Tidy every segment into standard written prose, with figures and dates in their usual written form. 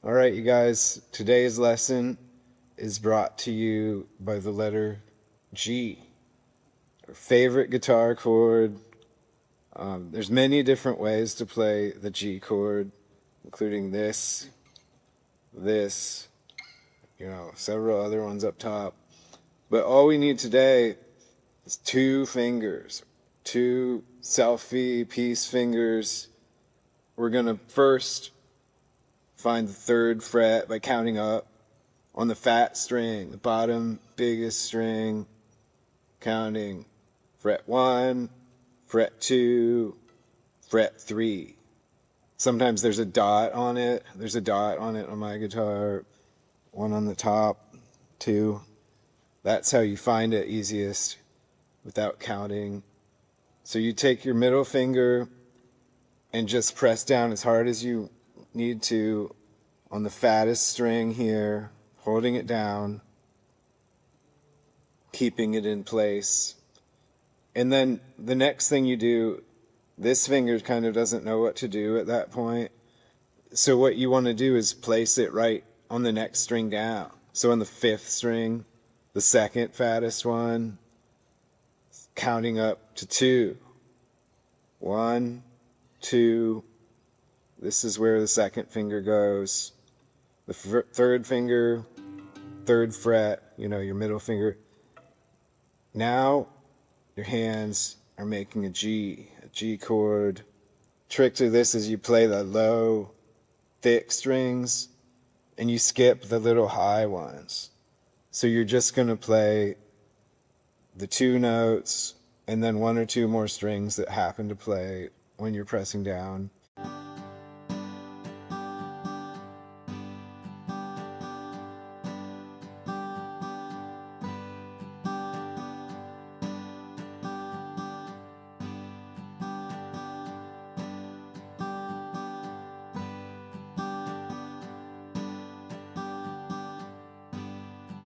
All right, you guys, today's lesson is brought to you by the letter G, our favorite guitar chord. There's many different ways to play the G chord, including this, several other ones up top. But all we need today is two fingers, two selfie peace fingers. We're going to first find the third fret by counting up on the fat string, the bottom biggest string, counting fret 1, fret 2, fret 3. Sometimes there's a dot on it. There's a dot on it on my guitar, one on the top, 2. That's how you find it easiest without counting. So you take your middle finger and just press down as hard as you need to on the fattest string here, holding it down, keeping it in place. And then the next thing you do, this finger kind of doesn't know what to do at that point. So what you want to do is place it right on the next string down. So on the 5th string, the second fattest one, counting up to 2. 1, 2. This is where the second finger goes. The third finger, third fret, your middle finger. Now your hands are making a G chord. Trick to this is you play the low, thick strings and you skip the little high ones. So you're just going to play the 2 notes and then 1 or 2 more strings that happen to play when you're pressing down.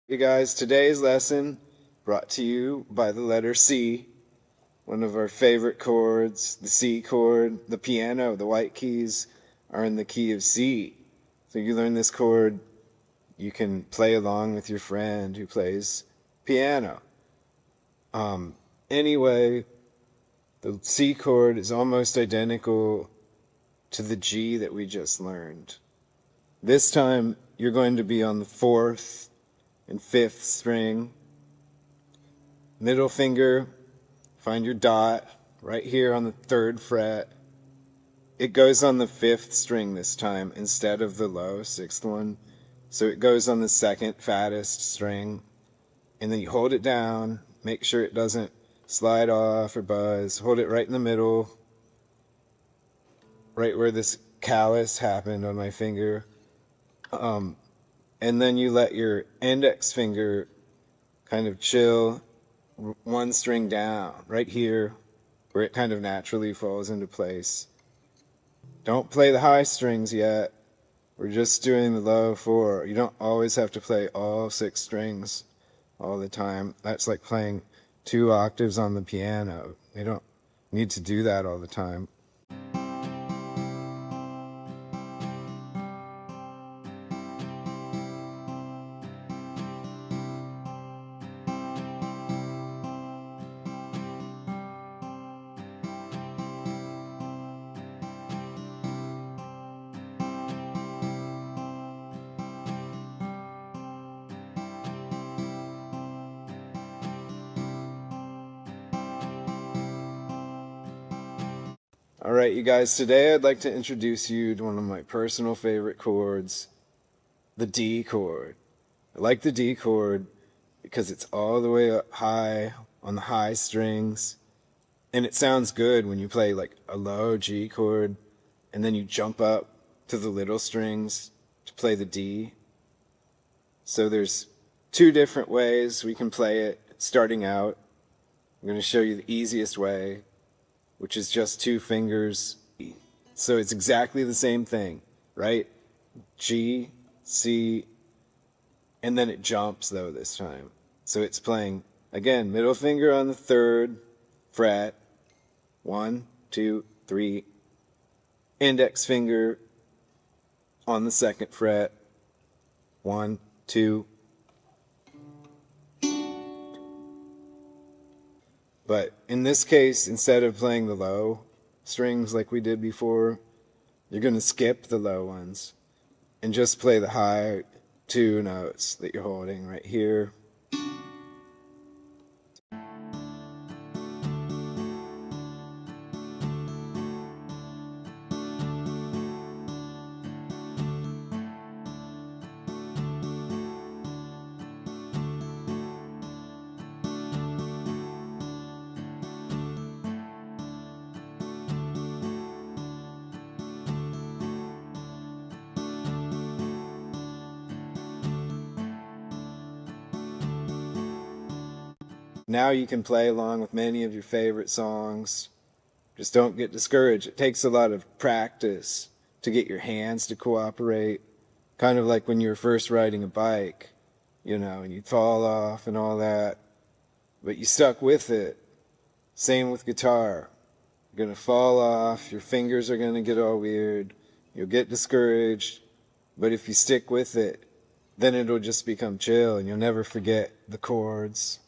Hey guys, today's lesson brought to you by the letter C, one of our favorite chords, the C chord. The piano, the white keys are in the key of C. So you learn this chord, you can play along with your friend who plays piano. Anyway, the C chord is almost identical to the G that we just learned. This time you're going to be on the 4th and 5th string. Middle finger, find your dot right here on the 3rd fret. It goes on the 5th string this time instead of the low 6th one. So it goes on the 2nd fattest string. And then you hold it down, make sure it doesn't slide off or buzz. Hold it right in the middle, right where this callus happened on my finger. And then you let your index finger kind of chill 1 string down, right here, where it kind of naturally falls into place. Don't play the high strings yet. We're just doing the low 4. You don't always have to play all 6 strings all the time. That's like playing 2 octaves on the piano. You don't need to do that all the time. All right, you guys, today I'd like to introduce you to one of my personal favorite chords, the D chord. I like the D chord because it's all the way up high on the high strings, and it sounds good when you play like a low G chord and then you jump up to the little strings to play the D. So there's 2 different ways we can play it starting out. I'm going to show you the easiest way, which is just 2 fingers. So it's exactly the same thing, right? G, C, and then it jumps though this time. So it's playing, again, middle finger on the 3rd fret, 1, 2, 3, index finger on the 2nd fret. 1, 2. But in this case, instead of playing the low strings like we did before, you're going to skip the low ones and just play the high 2 notes that you're holding right here. Now you can play along with many of your favorite songs. Just don't get discouraged. It takes a lot of practice to get your hands to cooperate. Kind of like when you were first riding a bike, and you'd fall off and all that. But you stuck with it. Same with guitar. You're going to fall off. Your fingers are going to get all weird. You'll get discouraged. But if you stick with it, then it'll just become chill and you'll never forget the chords.